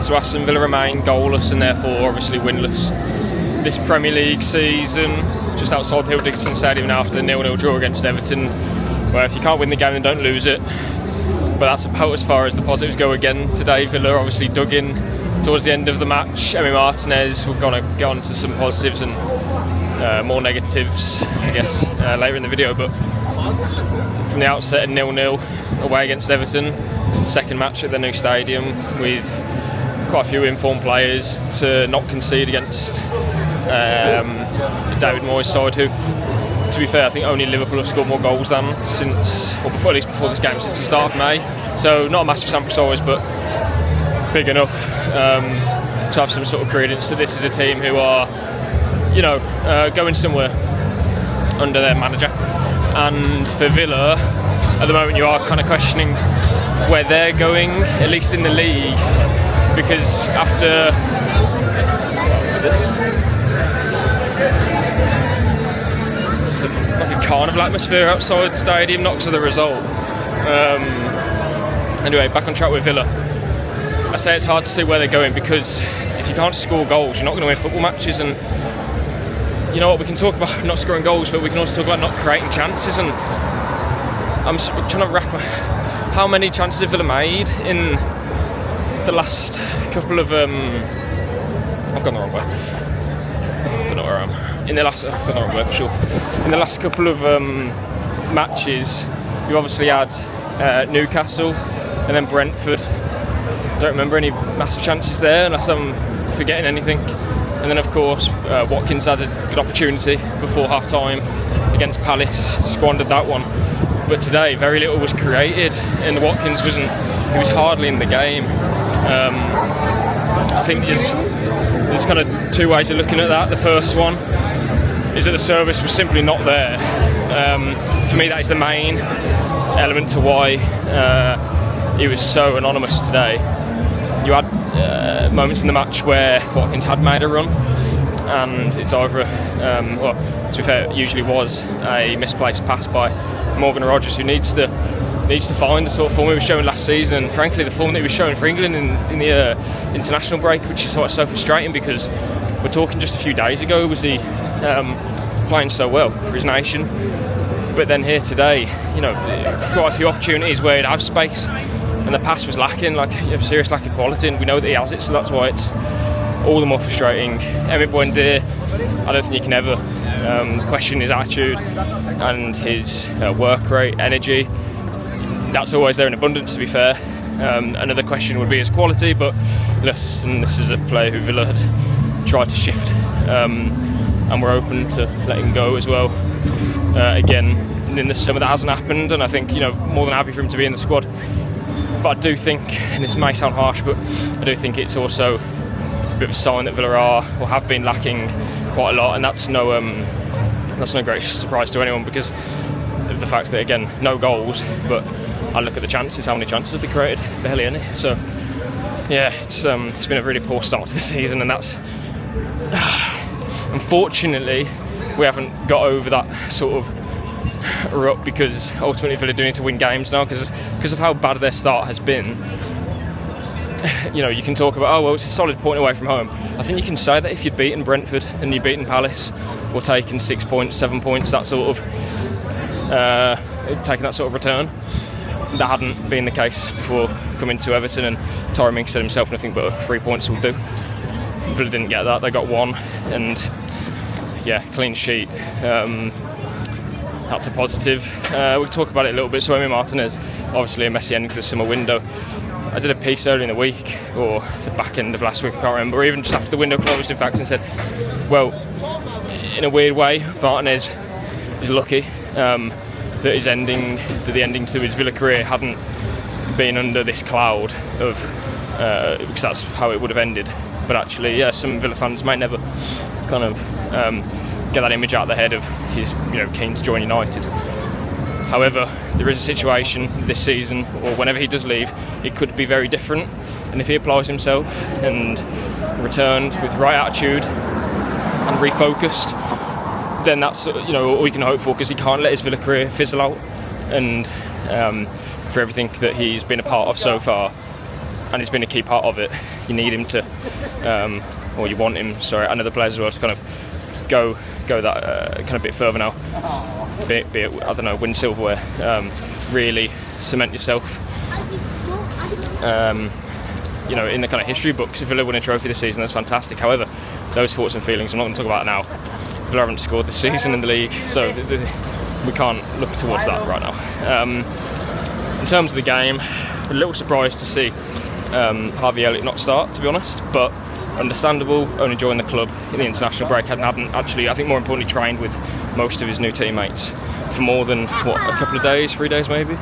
So Aston Villa remain goalless and therefore obviously winless this Premier League season, just outside Hill Dickinson Stadium now after the 0-0 draw against Everton, where if you can't win the game then don't lose it. But that's about as far as the positives go again today. Villa obviously dug in towards the end of the match. Emi Martinez, we're going to get on to some positives and more negatives, I guess, later in the video. But from the outset, 0-0 away against Everton, second match at the new stadium with quite a few informed players to not concede against David Moyes' side, who, to be fair, I think only Liverpool have scored more goals than since, or before, at least before this game, since the start of May. So not a massive sample size, but big enough to have some sort of credence that this is a team who are, going somewhere under their manager. And for Villa, at the moment, you are kind of questioning where they're going, at least in the league, because after this, like a carnival atmosphere outside the stadium, not because of the result. Anyway, back on track with Villa. I say it's hard to see where they're going because if you can't score goals, you're not going to win football matches. And you know what, we can talk about not scoring goals, but we can also talk about not creating chances. And I'm trying to rack how many chances have Villa made in the last couple of I've gone the wrong way. I don't know where I am. I've gone the wrong way for sure. In the last couple of matches, you obviously had Newcastle and then Brentford. Don't remember any massive chances there, unless I'm forgetting anything. And then, of course, Watkins had a good opportunity before half-time against Palace, squandered that one. But today, very little was created, and Watkins he was hardly in the game. I think there's kind of two ways of looking at that. The first one is that the service was simply not there. For me, that is the main element to why he was so anonymous today. You had moments in the match where Watkins had made a run, and it's either, to be fair, it usually was a misplaced pass by Morgan Rogers, who needs to find the sort of form he was showing last season, and frankly the form that he was showing for England in the international break, which is so frustrating because we're talking just a few days ago was he playing so well for his nation, but then here today, quite a few opportunities where he'd have space and the pass was lacking, serious lack of quality, and we know that he has it, so that's why it's all the more frustrating. Emmett Buendia, I don't think you can ever question his attitude and his work rate, energy. That's always there in abundance, to be fair. Another question would be his quality, but listen, this is a player who Villa had tried to shift, and we're open to letting go as well. Again, in the summer that hasn't happened, and I think more than happy for him to be in the squad. But I do think, and this may sound harsh, but I do think it's also a bit of a sign that Villa are or have been lacking quite a lot, and that's no great surprise to anyone because of the fact that, again, no goals, but I look at the chances, how many chances have they created? Barely any. So yeah, it's been a really poor start to the season, and that's unfortunately we haven't got over that sort of rut because ultimately Villa do need to win games now because of how bad their start has been. You can talk about, it's a solid point away from home. I think you can say that if you'd beaten Brentford and you'd beaten Palace, or taken 6 points, 7 points, that sort of taking that sort of return. That hadn't been the case before coming to Everton, and Tyrone Mings said himself nothing but 3 points will do. Villa didn't get that, they got one, and clean sheet. That's a positive. We'll talk about it a little bit. So Emi Martinez, obviously a messy ending to the summer window. I did a piece earlier in the week, or the back end of last week, I can't remember, or even just after the window closed in fact, and said, well, in a weird way, Martinez is lucky that the ending to his Villa career hadn't been under this cloud of, because that's how it would have ended. But actually, some Villa fans might never kind of get that image out of their head of he's keen to join United. However, there is a situation this season, or whenever he does leave, it could be very different. And if he applies himself and returned with the right attitude and refocused, then that's all we can hope for, because he can't let his Villa career fizzle out. And for everything that he's been a part of so far, and he's been a key part of it. You need him to, or you want him, sorry, and other players as well to kind of go that kind of bit further now. Be it I don't know, win silverware, really cement yourself. You know, in the kind of history books. If Villa win a trophy this season, that's fantastic. However, those thoughts and feelings, I'm not going to talk about it now. Villa haven't scored this season in the league, so we can't look towards that right now. In terms of the game, a little surprised to see Harvey Elliott not start, to be honest, but understandable. Only joined the club in the international break, hadn't actually, I think more importantly, trained with most of his new teammates for more than a couple of days, 3 days maybe.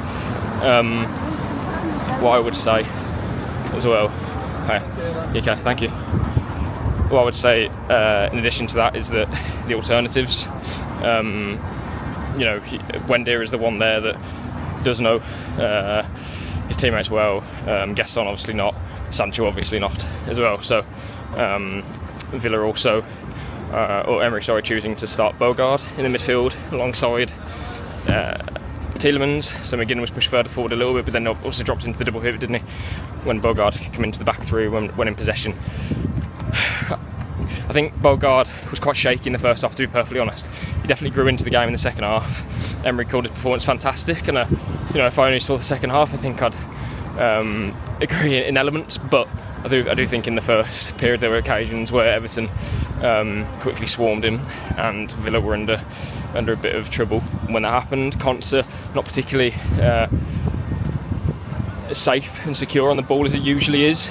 What I would say as well, okay, thank you. What I would say in addition to that is that the alternatives, you know, Wendy is the one there that does know his teammates well. Gaston obviously not, Sancho obviously not as well. So Villa also, or Emery, sorry, choosing to start Bogard in the midfield alongside Tielemans. So McGinn was pushed further forward a little bit, but then also dropped into the double pivot, didn't he? When Bogard could come into the back three when in possession. I think Bogard was quite shaky in the first half, to be perfectly honest. He definitely grew into the game in the second half. Emery called his performance fantastic, and you know, if I only saw the second half, I think I'd agree in elements. But I do think in the first period there were occasions where Everton quickly swarmed him, and Villa were under a bit of trouble when that happened. Konsa not particularly safe and secure on the ball as it usually is.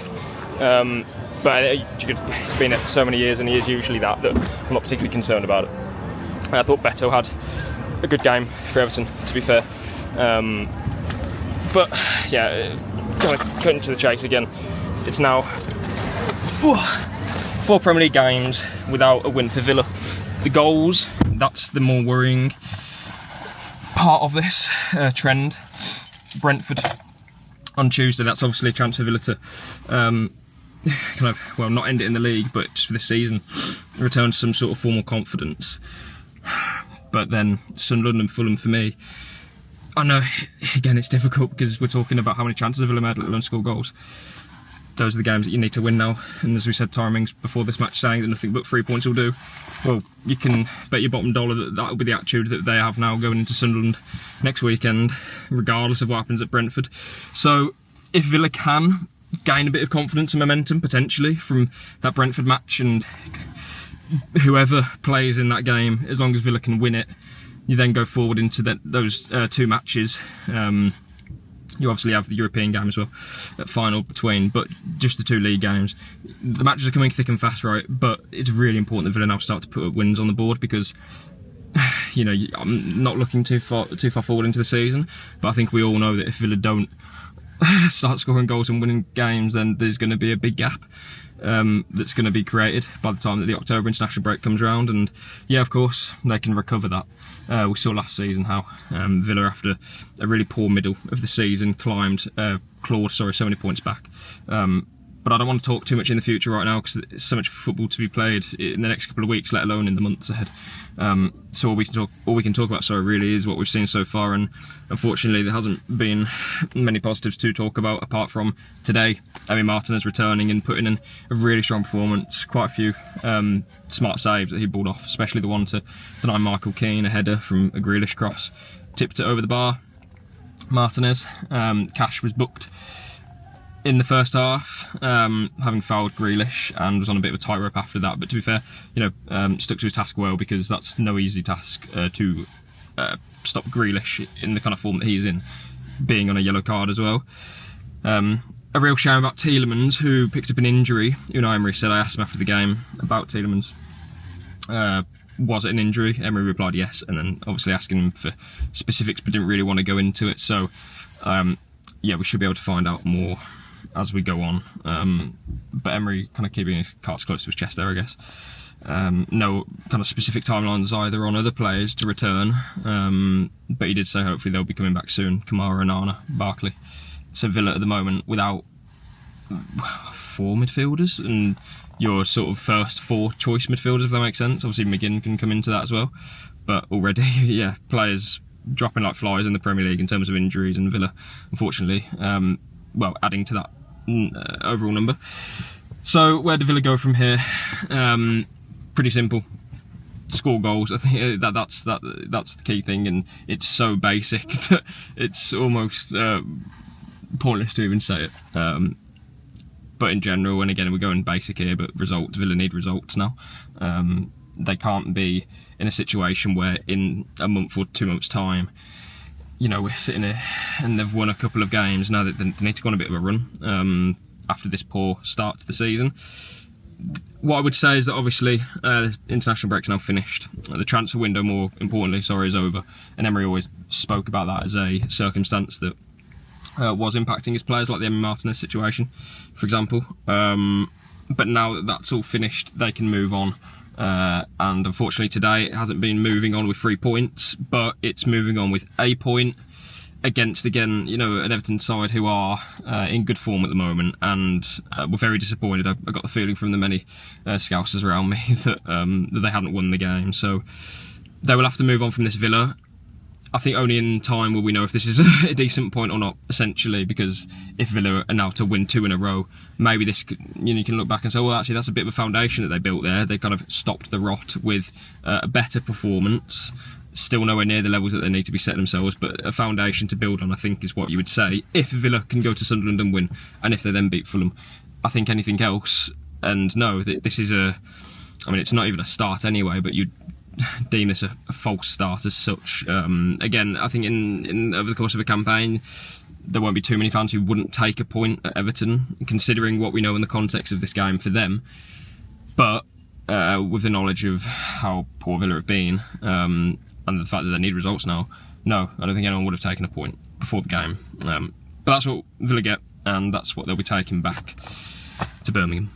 But it's been there for so many years, and he is usually that I'm not particularly concerned about it. I thought Beto had a good game for Everton, to be fair. But yeah, kind of cutting to the chase again. It's now 4 Premier League games without a win for Villa. The goals, that's the more worrying part of this trend. Brentford on Tuesday, that's obviously a chance for Villa to kind of, well, not end it in the league, but just for this season, return to some sort of formal confidence. But then Sunderland and Fulham for me, I know, again, it's difficult because we're talking about how many chances Villa made, let alone score goals. Those are the games that you need to win now. And as we said, Tyrone Mings before this match saying that nothing but 3 points will do. Well, you can bet your bottom dollar that that'll be the attitude that they have now going into Sunderland next weekend, regardless of what happens at Brentford. So if Villa can gain a bit of confidence and momentum potentially from that Brentford match, and whoever plays in that game, as long as Villa can win it, you then go forward into those 2 matches. You obviously have the European game as well, final between, but just the 2 league games. The matches are coming thick and fast, right? But it's really important that Villa now start to put wins on the board, because you know, I'm not looking too far forward into the season, but I think we all know that if Villa don't start scoring goals and winning games, then there's going to be a big gap that's going to be created by the time that the October international break comes around. And yeah, of course, they can recover that. We saw last season how Villa, after a really poor middle of the season, clawed so many points back. But I don't want to talk too much in the future right now, because there's so much football to be played in the next couple of weeks, let alone in the months ahead. So all we can talk about really is what we've seen so far, and unfortunately there hasn't been many positives to talk about apart from today. Emi Martinez returning and putting in a really strong performance. Quite a few smart saves that he pulled off, especially the one to deny Michael Keane a header from a Grealish cross, tipped it over the bar. Martinez, cash was booked in the first half, having fouled Grealish, and was on a bit of a tightrope after that. But to be fair, you know, stuck to his task well, because that's no easy task to stop Grealish in the kind of form that he's in, being on a yellow card as well. A real shame about Tielemans, who picked up an injury. Unai Emery said, I asked him after the game about Tielemans, was it an injury? Emery replied yes, and then obviously asking him for specifics, but didn't really want to go into it. So yeah, we should be able to find out more as we go on. But Emery kind of keeping his cards close to his chest there, I guess. No kind of specific timelines either on other players to return, but he did say hopefully they'll be coming back soon. Kamara, Onana, Barkley. So Villa at the moment without 4 midfielders, and your sort of first 4 choice midfielders, if that makes sense. Obviously McGinn can come into that as well, but already, yeah, players dropping like flies in the Premier League in terms of injuries, and Villa, unfortunately, well, adding to that overall number. So where do Villa go from here? Pretty simple. Score goals. I think that's the key thing, and it's so basic that it's almost pointless to even say it. But in general, and again we're going basic here, but results. Villa need results now. They can't be in a situation where in a month or 2 months' time, we're sitting here and they've won a couple of games. Now that they need to go on a bit of a run after this poor start to the season. What I would say is that obviously the international break's now finished. The transfer window, more importantly, is over. And Emery always spoke about that as a circumstance that was impacting his players, like the Emi Martinez situation, for example. But now that that's all finished, they can move on. And unfortunately today it hasn't been moving on with 3 points, but it's moving on with a point against, again, an Everton side who are in good form at the moment, and were very disappointed. I got the feeling from the many scousers around me that they hadn't won the game. So they will have to move on from this Villa. I think only in time will we know if this is a decent point or not, essentially, because if Villa are now to win 2 in a row, maybe this you can look back and say, well, actually, that's a bit of a foundation that they built there. They kind of stopped the rot with a better performance. Still nowhere near the levels that they need to be setting themselves, but a foundation to build on, I think, is what you would say. If Villa can go to Sunderland and win, and if they then beat Fulham, I think anything else, and no, this is it's not even a start anyway, but you'd deem this a false start as such. Again, I think in over the course of a campaign, there won't be too many fans who wouldn't take a point at Everton, considering what we know in the context of this game for them. But with the knowledge of how poor Villa have been, and the fact that they need results now, no, I don't think anyone would have taken a point before the game. But that's what Villa get, and that's what they'll be taking back to Birmingham.